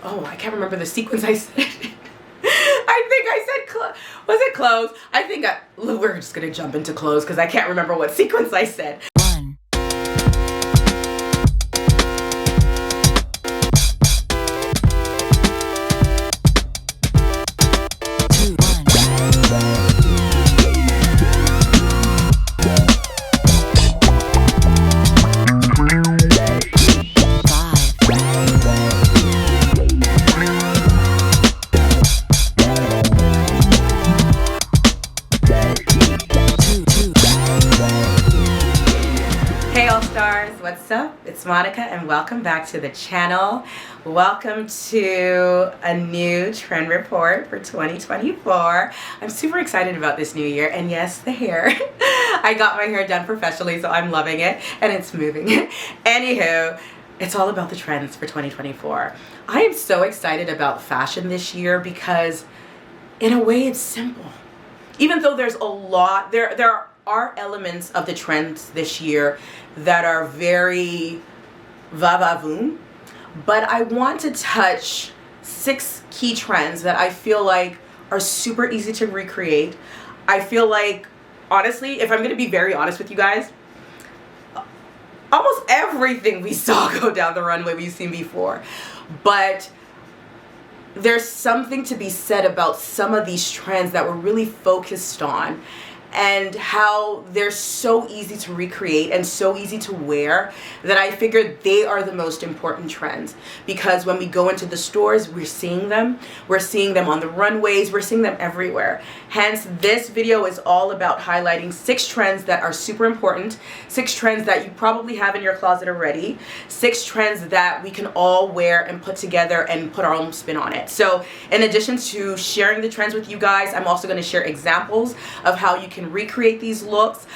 oh, I can't remember the sequence I said. I think I said was it clothes? I think we're just gonna jump into clothes because I can't remember what sequence I said. Hey all stars, what's up? It's Monica and welcome back to the channel. Welcome to a new trend report for 2024. I'm super excited about this new year, and yes, the hair. I got my hair done professionally, so I'm loving it and it's moving. Anywho, it's all about the trends for 2024. I am so excited about fashion this year because in a way it's simple. Even though there's a lot, there are elements of the trends this year that are very va-va-voom, but I want to touch 6 key trends that I feel like are super easy to recreate. I feel like, honestly, if I'm going to be very honest with you guys, almost everything we saw go down the runway we've seen before, but there's something to be said about some of these trends that we're really focused on and how they're so easy to recreate and so easy to wear that I figured they are the most important trends, because when we go into the stores, we're seeing them on the runways, we're seeing them everywhere. Hence, this video is all about highlighting 6 trends that are super important, 6 trends that you probably have in your closet already, 6 trends that we can all wear and put together and put our own spin on it. So in addition to sharing the trends with you guys, I'm also going to share examples of how you can recreate these looks.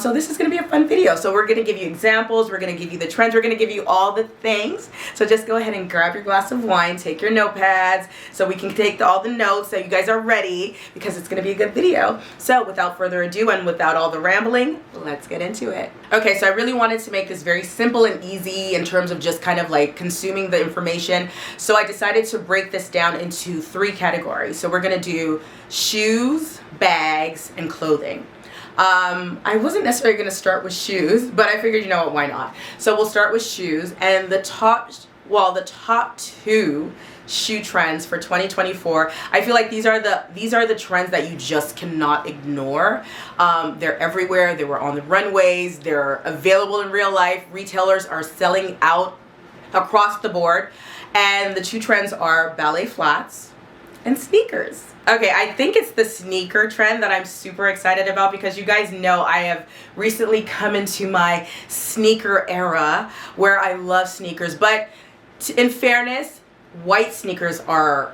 So this is going to be a fun video. So we're going to give you examples, we're going to give you the trends, we're going to give you all the things. So just go ahead and grab your glass of wine, take your notepads so we can take all the notes so you guys are ready, because it's going to be a good video. So without further ado and without all the rambling, let's get into it. Okay, so I really wanted to make this very simple and easy in terms of just kind of like consuming the information. So I decided to break this down into 3 categories. So we're going to do shoes, bags, and clothing. I wasn't necessarily going to start with shoes, but I figured, you know what, why not? So we'll start with shoes, and the top 2 shoe trends for 2024. I feel like these are the trends that you just cannot ignore. They're everywhere. They were on the runways. They're available in real life. Retailers are selling out across the board, and the 2 trends are ballet flats and sneakers. Okay, I think it's the sneaker trend that I'm super excited about, because you guys know I have recently come into my sneaker era where I love sneakers. But in fairness, white sneakers are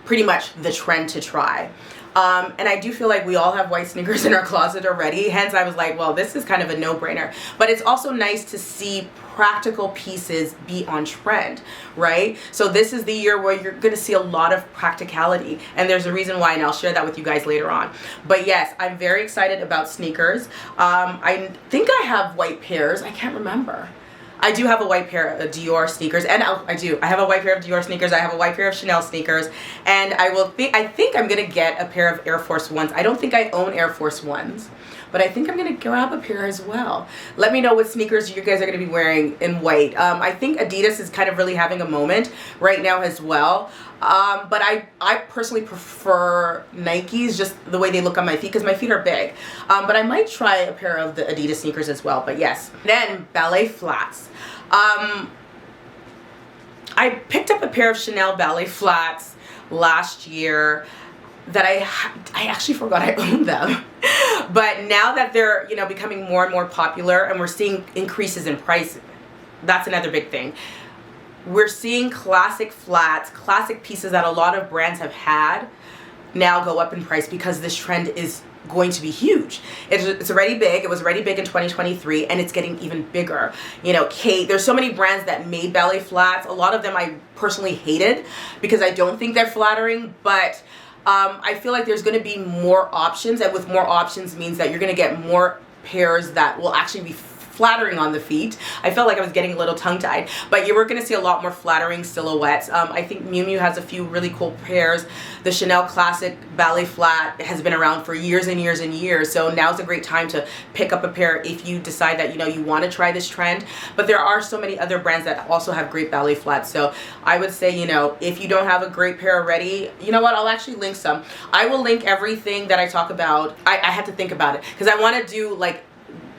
pretty much the trend to try. And I do feel like we all have white sneakers in our closet already. Hence, I was like, well, this is kind of a no-brainer. But it's also nice to see practical pieces be on trend, right? So this is the year where you're going to see a lot of practicality. And there's a reason why, and I'll share that with you guys later on. But yes, I'm very excited about sneakers. I think I have white pairs. I can't remember. I do have a white pair of Dior sneakers, and I have a white pair of Dior sneakers. I have a white pair of Chanel sneakers, and I think I'm gonna get a pair of Air Force Ones. I don't think I own Air Force Ones, but I think I'm gonna grab a pair as well. Let me know what sneakers you guys are gonna be wearing in white. I think Adidas is kind of really having a moment right now as well. But I personally prefer Nikes, just the way they look on my feet, because my feet are big. But I might try a pair of the Adidas sneakers as well, but yes. Then ballet flats. I picked up a pair of Chanel ballet flats last year that I actually forgot I owned them. But now that they're, you know, becoming more and more popular and we're seeing increases in price, that's another big thing. We're seeing classic flats, classic pieces that a lot of brands have had now go up in price, because this trend is going to be huge. It's already big. It was already big in 2023, and it's getting even bigger. You know, Kate, there's so many brands that made ballet flats. A lot of them I personally hated because I don't think they're flattering, but I feel like there's going to be more options, and with more options means that you're going to get more pairs that will actually be flattering on the feet. I felt like I was getting a little tongue-tied, but you were going to see a lot more flattering silhouettes. I think Miu Miu has a few really cool pairs. The Chanel Classic Ballet Flat has been around for years and years and years, so now's a great time to pick up a pair if you decide that, you know, you want to try this trend. But there are so many other brands that also have great ballet flats, so I would say, you know, if you don't have a great pair already, you know what, I'll actually link some. I will link everything that I talk about. I had to think about it because I want to do like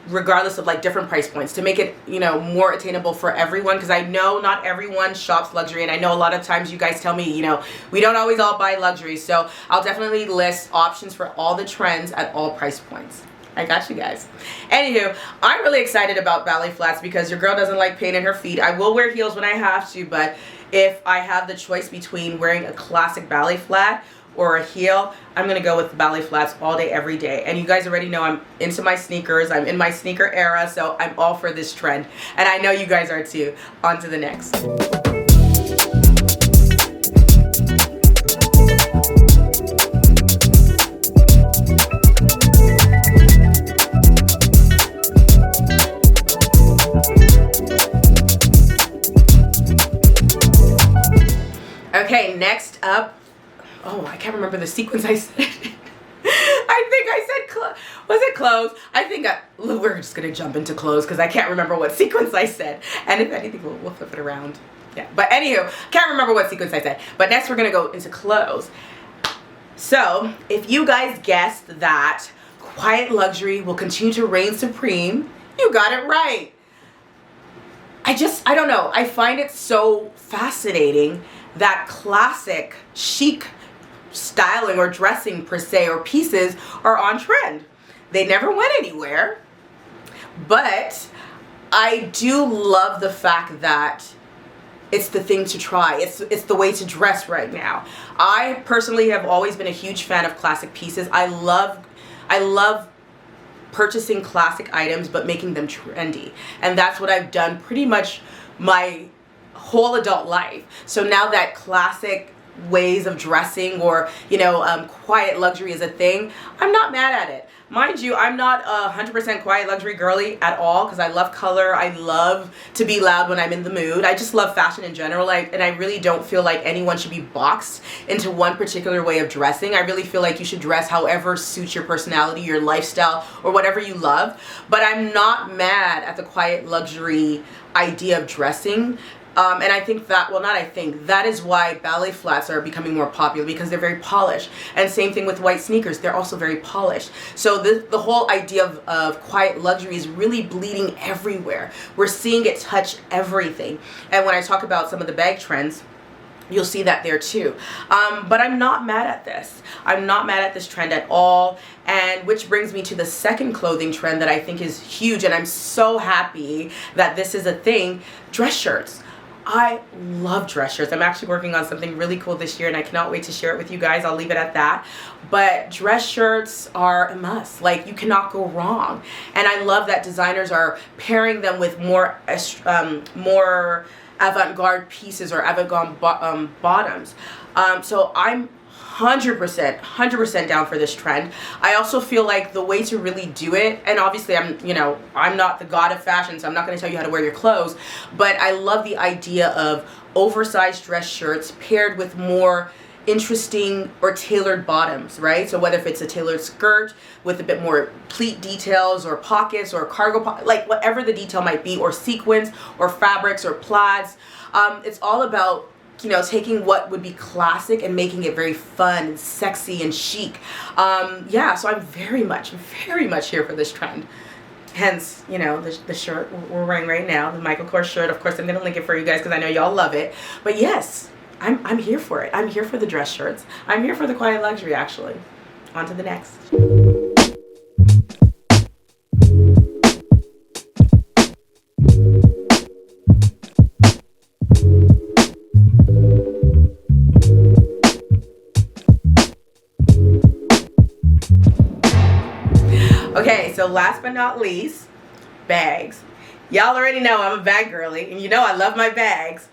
regardless of like different price points to make it, you know, more attainable for everyone, because I know not everyone shops luxury, and I know a lot of times you guys tell me, you know, we don't always all buy luxury, so I'll definitely list options for all the trends at all price points. I got you guys. Anywho, I'm really excited about ballet flats because your girl doesn't like pain in her feet. I will wear heels when I have to, but if I have the choice between wearing a classic ballet flat or a heel, I'm gonna go with ballet flats all day, every day. And you guys already know I'm into my sneakers. I'm in my sneaker era, so I'm all for this trend. And I know you guys are too. On to the next. Okay, next up, oh, I can't remember the sequence I said. I think I said, was it clothes? I think we're just going to jump into clothes because I can't remember what sequence I said. And if anything, we'll flip it around. Yeah, but anywho, can't remember what sequence I said. But next we're going to go into clothes. So, if you guys guessed that quiet luxury will continue to reign supreme, you got it right. I don't know. I find it so fascinating that classic chic styling or dressing per se or pieces are on trend. They never went anywhere, but I do love the fact that it's the thing to try. It's the way to dress right now. I personally have always been a huge fan of classic pieces. I love purchasing classic items but making them trendy, and that's what I've done pretty much my whole adult life. So now that classic ways of dressing or, you know, quiet luxury is a thing, I'm not mad at it. Mind you, I'm not a 100% quiet luxury girly at all because I love color. I love to be loud when I'm in the mood. I just love fashion in general, and I really don't feel like anyone should be boxed into one particular way of dressing. I really feel like you should dress however suits your personality, your lifestyle, or whatever you love. But I'm not mad at the quiet luxury idea of dressing. And I think that, well, not I think, that is why ballet flats are becoming more popular, because they're very polished. And same thing with white sneakers, they're also very polished. So the whole idea of quiet luxury is really bleeding everywhere. We're seeing it touch everything. And when I talk about some of the bag trends, you'll see that there too. But I'm not mad at this. I'm not mad at this trend at all. And which brings me to the second clothing trend that I think is huge, and I'm so happy that this is a thing: dress shirts. I love dress shirts. I'm actually working on something really cool this year, and I cannot wait to share it with you guys. I'll leave it at that. But dress shirts are a must. Like, you cannot go wrong. And I love that designers are pairing them with more avant-garde pieces or avant-garde bottoms. So I'm 100% down for this trend. I also feel like the way to really do it, and obviously I'm not the god of fashion, so I'm not going to tell you how to wear your clothes, but I love the idea of oversized dress shirts paired with more interesting or tailored bottoms, right? So whether if it's a tailored skirt with a bit more pleat details or pockets or cargo like whatever the detail might be, or sequins or fabrics or plaids, it's all about, you know, taking what would be classic and making it very fun and sexy and chic. Yeah, so I'm very much here for this trend. Hence, you know, the shirt we're wearing right now, the Michael Kors shirt. Of course, I'm gonna link it for you guys because I know y'all love it. But yes, I'm here for it. I'm here for the dress shirts. I'm here for the quiet luxury, actually. On to the next. Okay, so last but not least, bags. Y'all already know I'm a bag girly, and you know I love my bags.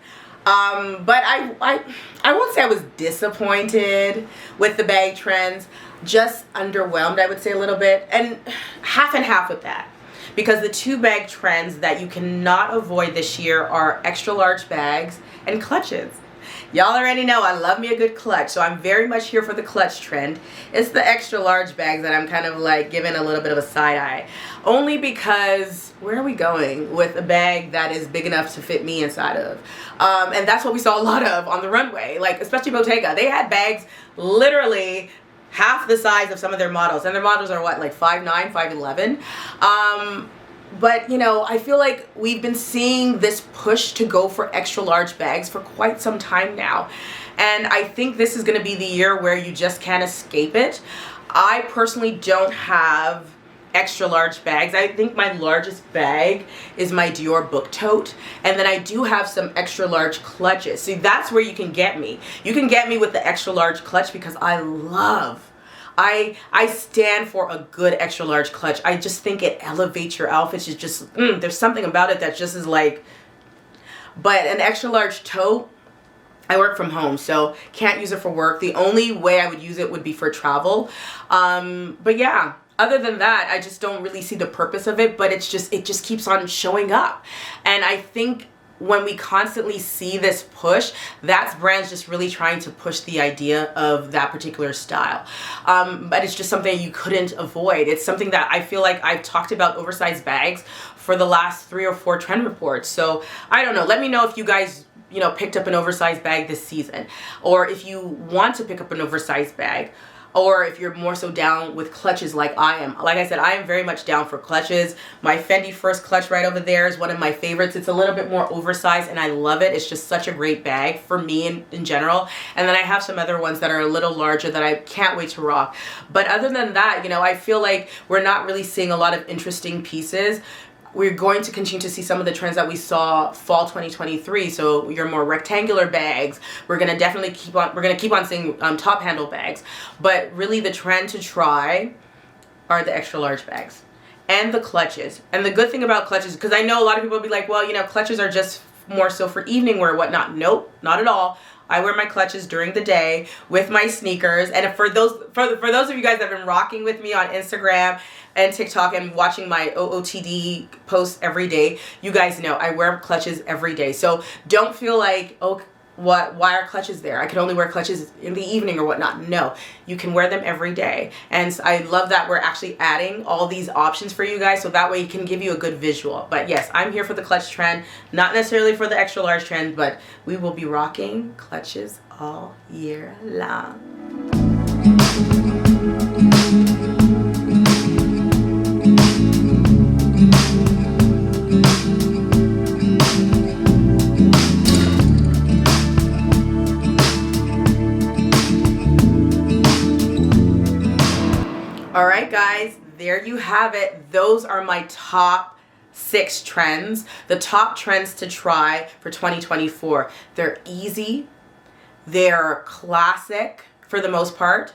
But I won't say I was disappointed with the bag trends, just underwhelmed, I would say, a little bit, and half with that. because the two bag trends that you cannot avoid this year are extra large bags and clutches. Y'all already know I love me a good clutch, so I'm very much here for the clutch trend. It's the extra large bags that I'm kind of like giving a little bit of a side eye. Only because, where are we going with a bag that is big enough to fit me inside of? And that's what we saw a lot of on the runway, like especially Bottega. They had bags literally half the size of some of their models, and their models are what, like 5'9", 5'11". But, you know, I feel like we've been seeing this push to go for extra large bags for quite some time now. And I think this is going to be the year where you just can't escape it. I personally don't have extra large bags. I think my largest bag is my Dior book tote. And then I do have some extra large clutches. See, that's where you can get me. You can get me with the extra large clutch because I stand for a good extra large clutch. I just think it elevates your outfits. It's just, there's something about it that just is like, but an extra large tote, I work from home, so can't use it for work. The only way I would use it would be for travel. But yeah, other than that, I just don't really see the purpose of it, but it just keeps on showing up. And I think when we constantly see this push, that's brands just really trying to push the idea of that particular style. But it's just something you couldn't avoid. It's something that I feel like I've talked about oversized bags for the last 3 or 4 trend reports. So I don't know. Let me know if you guys, you know, picked up an oversized bag this season, or if you want to pick up an oversized bag, or if you're more so down with clutches like I am. Like I said, I am very much down for clutches. My Fendi First clutch right over there is one of my favorites. It's a little bit more oversized and I love it. It's just such a great bag for me in general. And then I have some other ones that are a little larger that I can't wait to rock. But other than that, you know, I feel like we're not really seeing a lot of interesting pieces. We're going to continue to see some of the trends that we saw fall 2023. So your more rectangular bags. We're gonna definitely keep on seeing top handle bags. But really, the trend to try are the extra large bags and the clutches. And the good thing about clutches, because I know a lot of people will be like, well, you know, clutches are just more so for evening wear, whatnot. Nope, not at all. I wear my clutches during the day with my sneakers. And for those of you guys that have been rocking with me on Instagram and TikTok and watching my OOTD posts every day, you guys know I wear clutches every day. So don't feel like, oh, why are clutches there? I can only wear clutches in the evening or whatnot. No, you can wear them every day. And I love that we're actually adding all these options for you guys, so that way it can give you a good visual. But yes, I'm here for the clutch trend, not necessarily for the extra large trend, but we will be rocking clutches all year long. Alright guys, there you have it. Those are my top 6 trends. The top trends to try for 2024. They're easy. They're classic for the most part.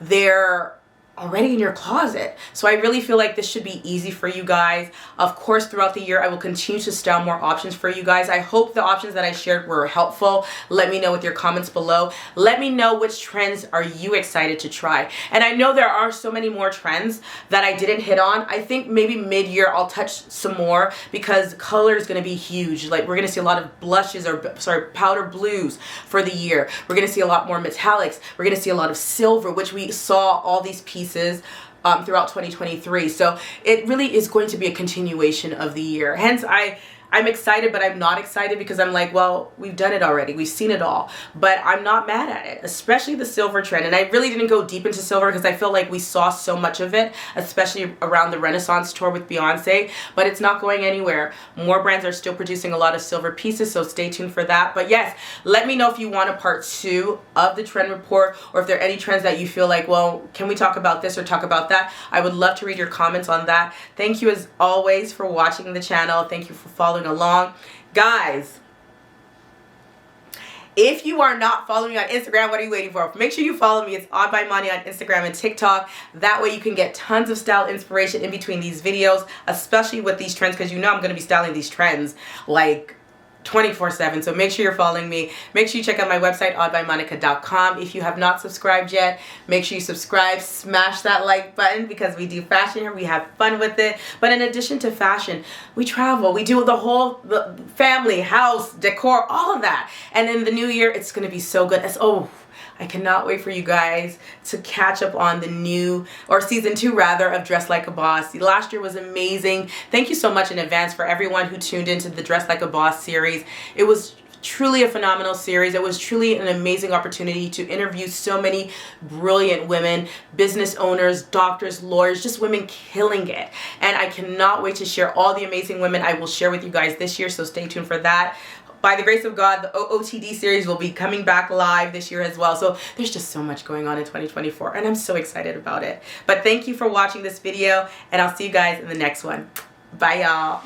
They're already in your closet. So I really feel like this should be easy for you guys. Of course, throughout the year, I will continue to style more options for you guys. I hope the options that I shared were helpful. Let me know with your comments below. Let me know which trends are you excited to try. And I know there are so many more trends that I didn't hit on. I think maybe mid-year I'll touch some more because color is going to be huge. Like we're going to see a lot of blushes powder blues for the year. We're going to see a lot more metallics. We're going to see a lot of silver, which we saw all these pieces throughout 2023. So it really is going to be a continuation of the year. Hence, I'm excited, but I'm not excited because I'm like, well, we've done it already. We've seen it all. But I'm not mad at it, especially the silver trend. And I really didn't go deep into silver because I feel like we saw so much of it, especially around the Renaissance tour with Beyonce. But it's not going anywhere. More brands are still producing a lot of silver pieces, so stay tuned for that. But yes, let me know if you want a part 2 of the trend report, or if there are any trends that you feel like, well, can we talk about this or talk about that? I would love to read your comments on that. Thank you as always for watching the channel. Thank you for following along. Guys, if you are not following me on Instagram, what are you waiting for? Make sure you follow me. It's On by Money on Instagram and TikTok. That way you can get tons of style inspiration in between these videos, especially with these trends, because you know I'm going to be styling these trends like 24/7. So make sure you're following me. Make sure you check out my website, oddbymonica.com. If you have not subscribed yet, make sure you subscribe, smash that like button, because we do fashion here. We have fun with it. But in addition to fashion, we travel. We do the family, house, decor, all of that. And in the new year, it's going to be so good. I cannot wait for you guys to catch up on the season 2 rather, of Dress Like a Boss. Last year was amazing. Thank you so much in advance for everyone who tuned into the Dress Like a Boss series. It was truly a phenomenal series. It was truly an amazing opportunity to interview so many brilliant women, business owners, doctors, lawyers, just women killing it. And I cannot wait to share all the amazing women I will share with you guys this year, so stay tuned for that. By the grace of God, the OOTD series will be coming back live this year as well. So there's just so much going on in 2024, and I'm so excited about it. But thank you for watching this video, and I'll see you guys in the next one. Bye, y'all.